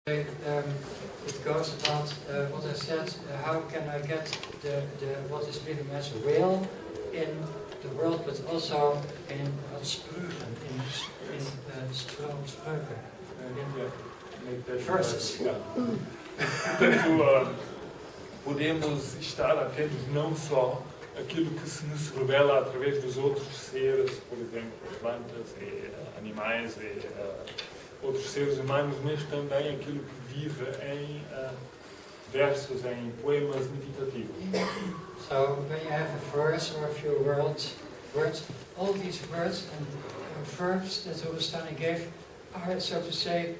It goes about what I said. How can I get the what is living as real in the world, but also in spreuken, in spreuken, in the verses. Portanto, podemos estar atentos não só àquilo que se nos revela através dos outros seres, por exemplo, plantas e animais e outros seres humanos, mas também aquilo que vive em versos, em poemas meditativos. So when you have a verse or a few words, all these words and verbs that Rudolf Steiner gave are, so to say,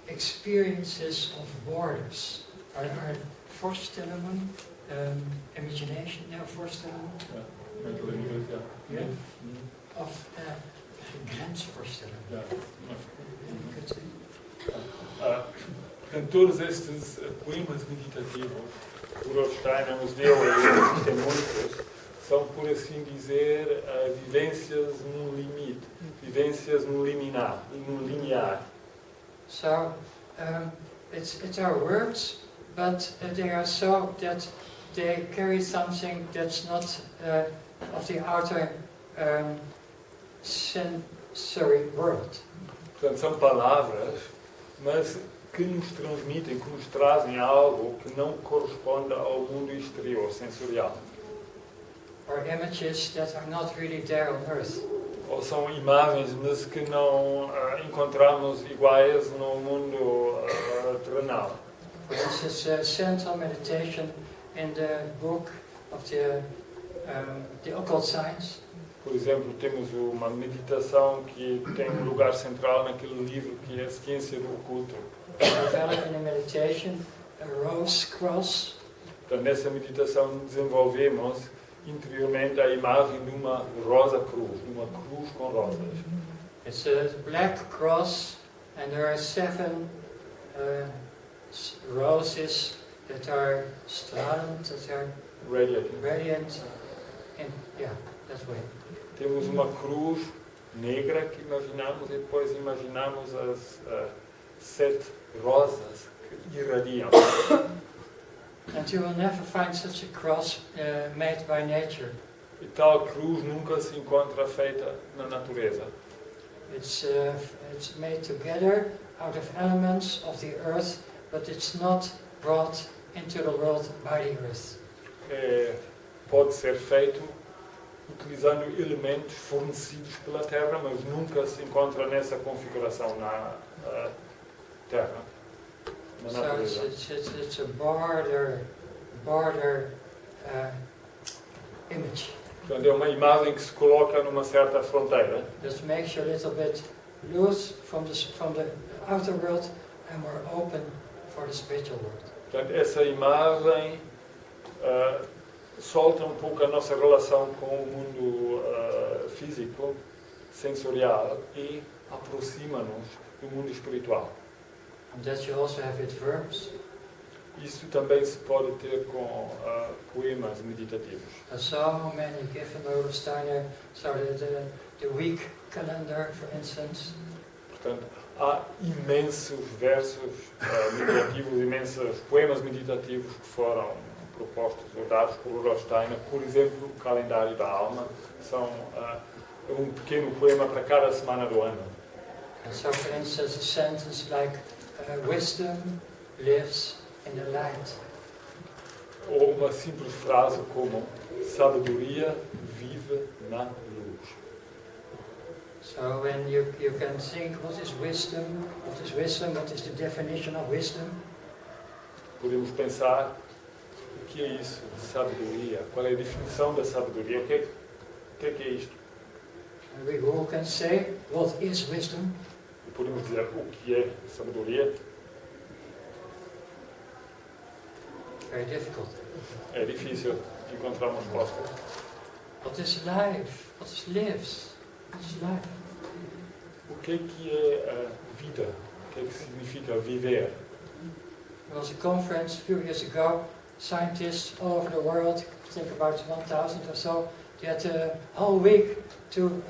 experiences of borders. Are Vorstellungen, imagination, Vorstellungen? Mental images, yeah. Of grensvoorstellingen. Portanto, todos estes poemas meditativos, Rudolf Steiner nos deu, e existem muitos, são, por assim dizer, vivências num limite, vivências no limiar. So, it's our words, but they are so that they carry something that's not of the outer sensory world. Portanto, são palavras, mas que nos transmitem, que nos trazem algo que não corresponde ao mundo exterior, sensorial. Or images that are not really there on earth. Ou são imagens, mas que não encontramos iguais no mundo terrenal. For instance, central meditation in the book of the occult science. Por exemplo, temos uma meditação que tem um lugar central naquele livro que é a ciência do oculto. Develop in a meditation a rose cross. Então, nessa meditação desenvolvemos interiormente a imagem de uma rosa cruz, de uma cruz com rosas. It's a black cross, and there are 7 roses that are stralend, that are radiant, and that way. Temos uma cruz negra que imaginamos e depois imaginamos as 7 rosas que irradiam. And you will never find such a cross made by nature. E tal cruz nunca se encontra feita na natureza. It's made together out of elements of the earth, but it's not brought into the world by the earth. Pode ser feito utilizando elementos fornecidos pela Terra, mas nunca se encontra nessa configuração na Terra. So it's a border image. Portanto, é uma imagem que se coloca numa certa fronteira. That makes you a little bit loose from the outer world and more open for the spiritual world. Portanto, essa imagem solta um pouco a nossa relação com o mundo físico, sensorial, e aproxima-nos do mundo espiritual. And that you also have with verbs. Isso também se pode ter com poemas meditativos. So many given by Rudolf Steiner, so the week calendar, for instance. Portanto, há imensos versos meditativos, imensos poemas meditativos que foram propostos ou dados por Rudolf Steiner. Por exemplo, o calendário da alma são um pequeno poema para cada semana do ano. And so, for instance, a sentence like wisdom lives in the light. Ou uma simples frase como sabedoria vive na luz. So when you can think, what is wisdom? What is wisdom? What is the definition of wisdom? Podemos pensar, o que é isso? Sabedoria. Qual é a definição da sabedoria? O que é isto? And we all can say, what is wisdom? E podemos dizer o que é sabedoria. Very difficult. É difícil encontrar uma resposta. What is life? What is lives? What is life? O que é a vida? O que significa viver? There was a conference a few years ago. Scientists all over the world, I think about 1,000 or so, they had a whole week to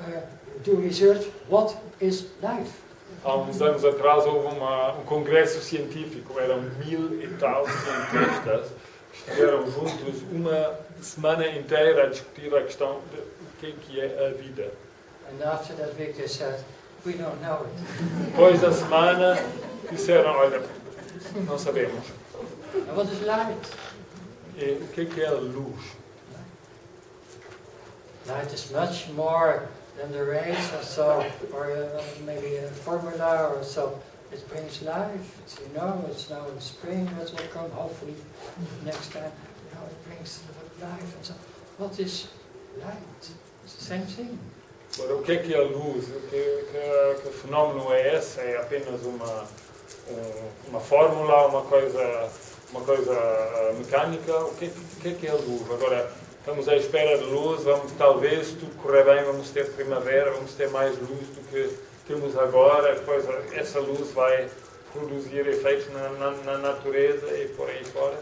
do research. What is life? há uns anos atrás houve um congresso científico, eram 1000 e tal cientistas que estiveram juntos uma semana inteira a discutir a questão de o que é a vida. And after that week they said, we don't know it. Depois da semana disseram, olha, não sabemos. And what is light? E o que é a luz? Light is much more than the rays or so, or maybe a formula or so. It brings life. It's, it's now in spring that will come, hopefully next time. It brings life and so. What is light? It's the same thing. Agora, o que é a luz? Que fenómeno é esse? É apenas uma fórmula, uma coisa mecânica? O que é a luz? Agora, estamos à espera de luz, talvez, se tudo correr bem, vamos ter primavera, vamos ter mais luz do que temos agora, depois essa luz vai produzir efeitos na natureza e por aí fora.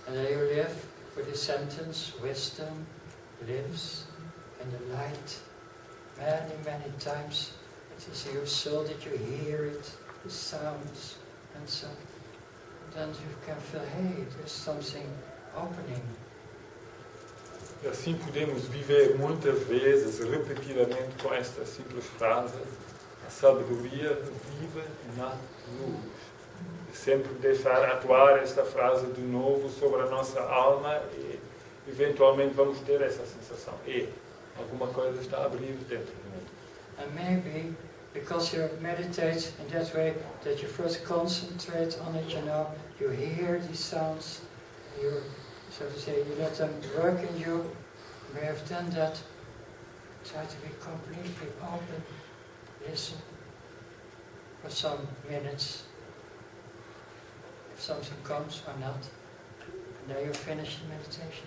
And there you live with the sentence, wisdom lives in the light. Many, many times it is your soul that you hear it, the sounds and so. Then you can feel, hey, there's something opening. E assim podemos viver muitas vezes, repetidamente, com esta simples frase: a sabedoria vive na luz. E sempre deixar atuar esta frase de novo sobre a nossa alma e, eventualmente, vamos ter essa sensação. E alguma coisa está a abrir dentro de mim. And maybe, because you meditate in that way, that you first concentrate on it, you hear these sounds, so to say, you let them work in you. You may have done that. Try to be completely open. Listen for some minutes. If something comes or not. And then you finish the meditation.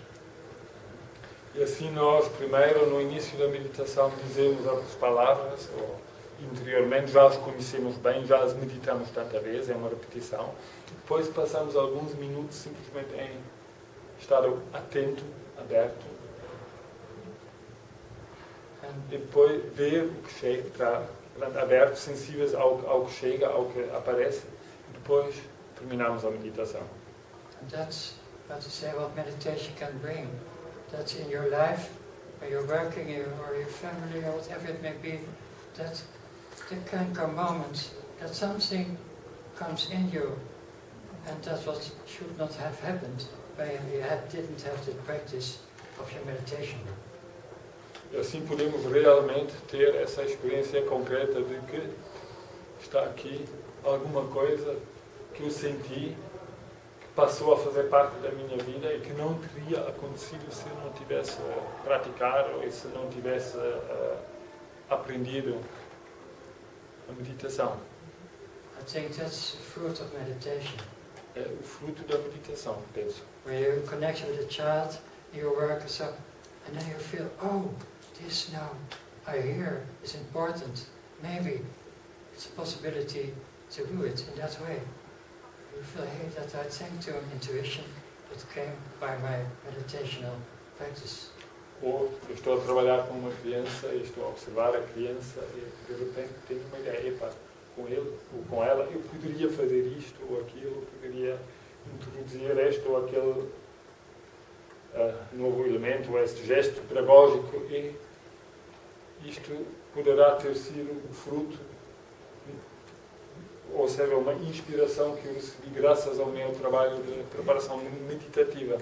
E assim nós, primeiro, no início da meditação, dizemos as palavras, ou interiormente já as conhecemos bem, já as meditamos tanta vez, é uma repetição. Depois passamos alguns minutos simplesmente em estar atento, aberto. E depois ver o que chega, estar aberto, sensíveis ao que chega, ao que aparece. E depois terminamos a meditação. And that's what to say what meditation can bring. That's in your life, where you're working, or your family, or whatever it may be, that there can come moments that something comes in you, and that's what should not have happened when you didn't have the practice of your meditation. E assim podemos realmente ter essa experiência concreta de que está aqui alguma coisa que eu senti, passou a fazer parte da minha vida e que não teria acontecido se eu não tivesse praticado ou se não tivesse aprendido a meditação. I think that's the fruit of meditation. É o fruto da meditação, penso. Where you connect with a child, your work, so, and then you feel, oh, this now I hear is important. Maybe it's a possibility to do it in that way. You feel, hey, that I thank to an intuition that came by my meditational practice. Ou eu estou a trabalhar com uma criança e estou a observar a criança e de repente tenho uma ideia, epa, com ele ou com ela eu poderia fazer isto ou aquilo, poderia introduzir este ou aquele novo elemento, ou este gesto pedagógico, e isto poderá ter sido o fruto, ou seja, uma inspiração que eu recebi graças ao meu trabalho de preparação meditativa.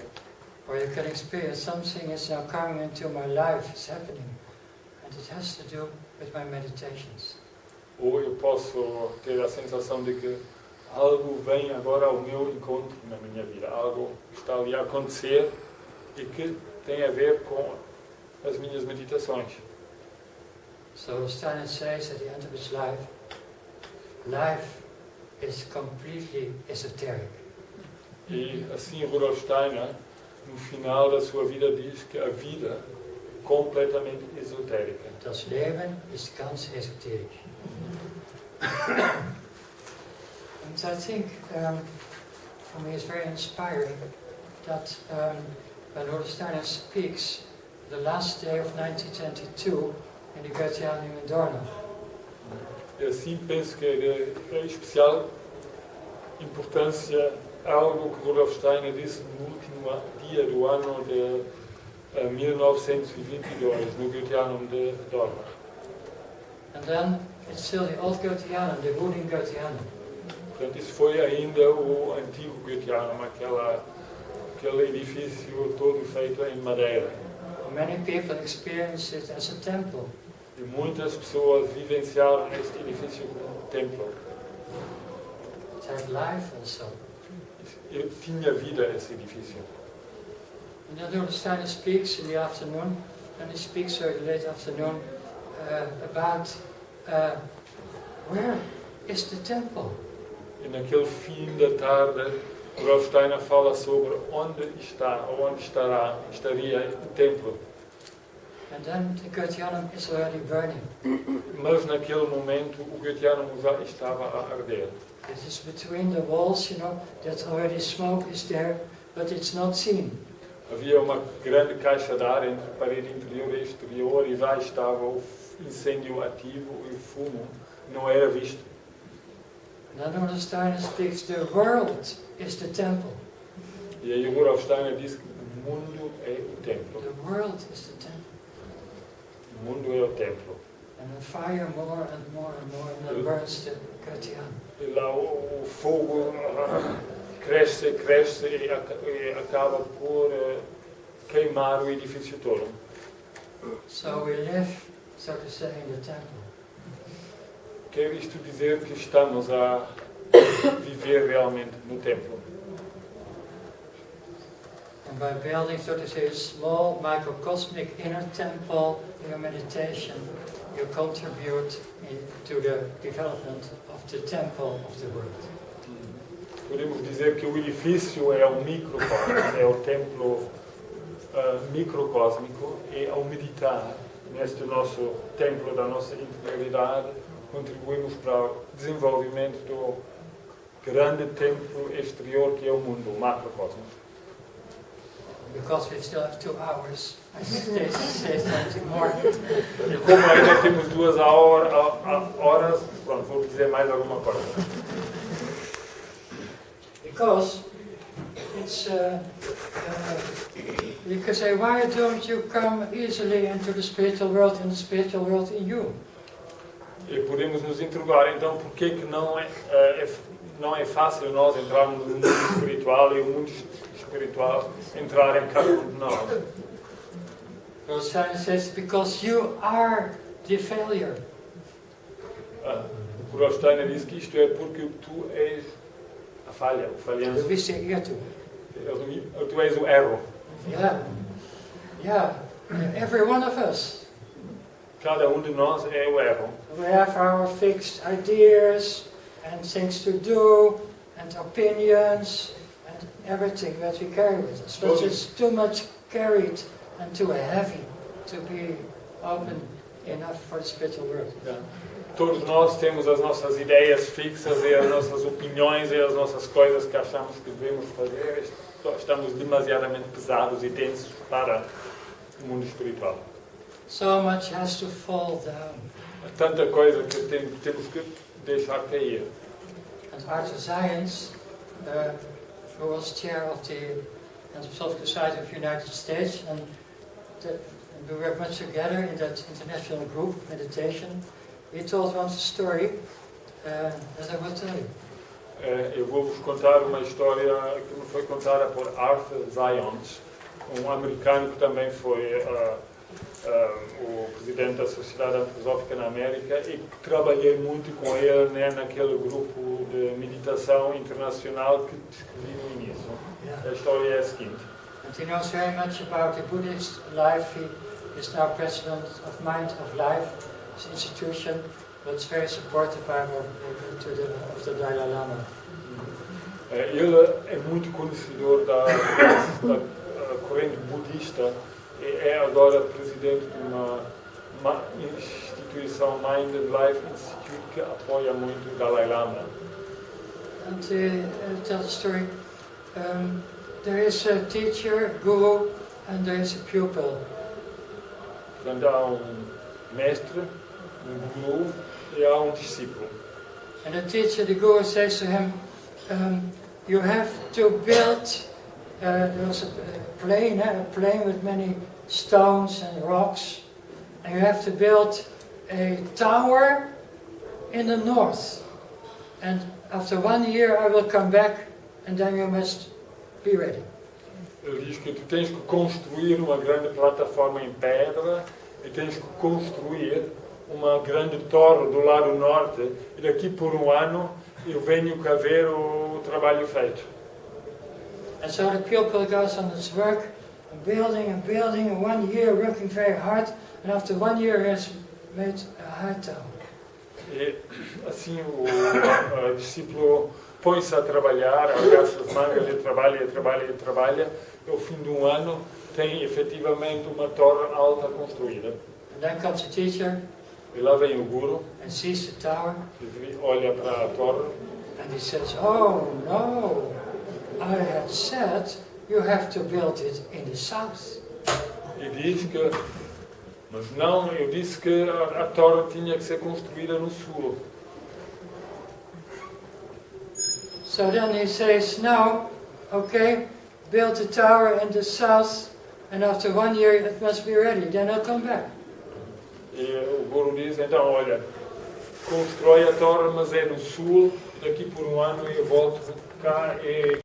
Or you can experience something is now coming into my life, it's happening, and it has to do with my meditations. Ou eu posso ter a sensação de que algo vem agora ao meu encontro na minha vida, algo está ali a acontecer e que tem a ver com as minhas meditações. So Steiner says at the end of his life, life is completely esoteric. E assim Rudolf Steiner, no final da sua vida, diz que a vida é completamente esotérica. Das Leben ist ganz esoterisch. And I think, for me, it's very inspiring that when Rudolf Steiner speaks the last day of 1922 in the Goetheanum in Dornach. E assim penso que é especial importância algo que Rudolf Steiner disse no último dia do ano de 1922, no Goetheanum de Dornach. And then it's still the old Goetheanum, the wooden Goetheanum. Portanto, isso foi ainda o antigo Goetheanum, aquele edifício todo feito em madeira. Many people experience it as a temple. E muitas pessoas vivenciaram este edifício como um templo. It had life also. Ele tinha vida, esse edifício. And then Rudolf Steiner speaks in the afternoon, and he speaks in the late afternoon about where is the temple? E naquele fim da tarde, Rudolf Steiner fala sobre onde estaria o templo. And then the Goetheanum is already burning. Mas naquele momento o Goetheanum já estava a arder. It is between the walls, that already smoke is there, but it's not seen. Havia uma grande caixa de ar entre a parede interior e exterior e já estava o incêndio ativo e o fumo não era visto. And then Rudolf Steiner speaks, the world is the temple. E aí Rudolf Steiner diz que o mundo é o templo. The world is the temple. O mundo é o templo. And the fire more and more and more, and then burns the Goetheanum. E lá o fogo cresce e acaba por queimar o edifício todo. So we live, so to say, in the temple. Quer isto dizer que estamos a viver realmente no templo. And by building, so to say, a small microcosmic inner temple in your meditation, you contribute to the development of the temple of the world. Podemos dizer que o edifício é o microcosmo, é o templo microcósmico, e ao meditar neste nosso templo da nossa interioridade, contribuímos para o desenvolvimento do grande templo exterior que é o mundo, o macrocosmo. Because we still have 2 hours, I say something more. E como ainda temos 2 horas, pronto, vou dizer mais alguma coisa. Because it's, you can say, why don't you come easily into the spiritual world and the spiritual world in you? E podemos nos interrogar, então, por que não é fácil nós entrarmos no mundo espiritual e o mundo espiritual entrar em cada um de nós? Rudolf Steiner says, because you are the failure. O Rudolf Steiner diz que isto é porque tu és a falha, o falhanço. Tu és o erro. Yeah, every one of us. Cada de nós é o erro. We have our fixed ideas and things to do and opinions and everything that we carry with us. But it's too much carried and too heavy to be open enough for the spiritual world. Todos nós temos as nossas ideias fixas e as nossas opiniões e as nossas coisas que achamos que devemos fazer. Estamos demasiadamente pesados e tensos para o mundo espiritual. So much has to fall down. Tanta coisa que temos que deixar cair. And Arthur Science, who was chair of the Anthroposophical Society of the United States, and we worked much together in that international group meditation. He told once a story that I will tell you. Eu vou-vos contar uma história que me foi contada por Arthur Science, americano que também foi o presidente da Sociedade Antroposófica na América e que trabalhei muito com ele naquele grupo de meditação internacional que descrevi no início. A história é a seguinte. And he knows very much about the Buddhist life. He is now president of Mind of Life, his institution, but it's very supportive of the Dalai Lama. Ele é muito conhecedor da corrente budista e é agora presidente de uma instituição Mind of Life Institute que apoia muito o Dalai Lama. And tell the story. There is a teacher, guru, and there is a pupil. Portanto, há mestre, guru e há discípulo. And the teacher, the guru, says to him, you have to build, there was a plain with many stones and rocks, and you have to build a tower in the north. And after 1 year I will come back, and then you must be ready. Ele diz que tu tens que construir uma grande plataforma em pedra e tens que construir uma grande torre do lado norte e daqui por 1 ano eu venho cá ver o trabalho feito. And so the pupil goes on his work, building, and 1 year working very hard, and after 1 year he has made a high tower. E assim o discípulo põe-se a trabalhar, arregaça as mangas e trabalha. Ao fim de 1 ano tem efetivamente uma torre alta construída. And then comes the teacher, E lá vem o guru, and sees the tower, olha para a torre and he says, oh no, I had said you have to build it in the south. e diz que, mas não, eu disse que a torre tinha que ser construída no sul. So then he says, no, okay, build the tower in the south, and after 1 year it must be ready, then I'll come back. E o guru diz, então, olha, constrói a torre, mas é no sul, daqui por 1 ano eu volto cá e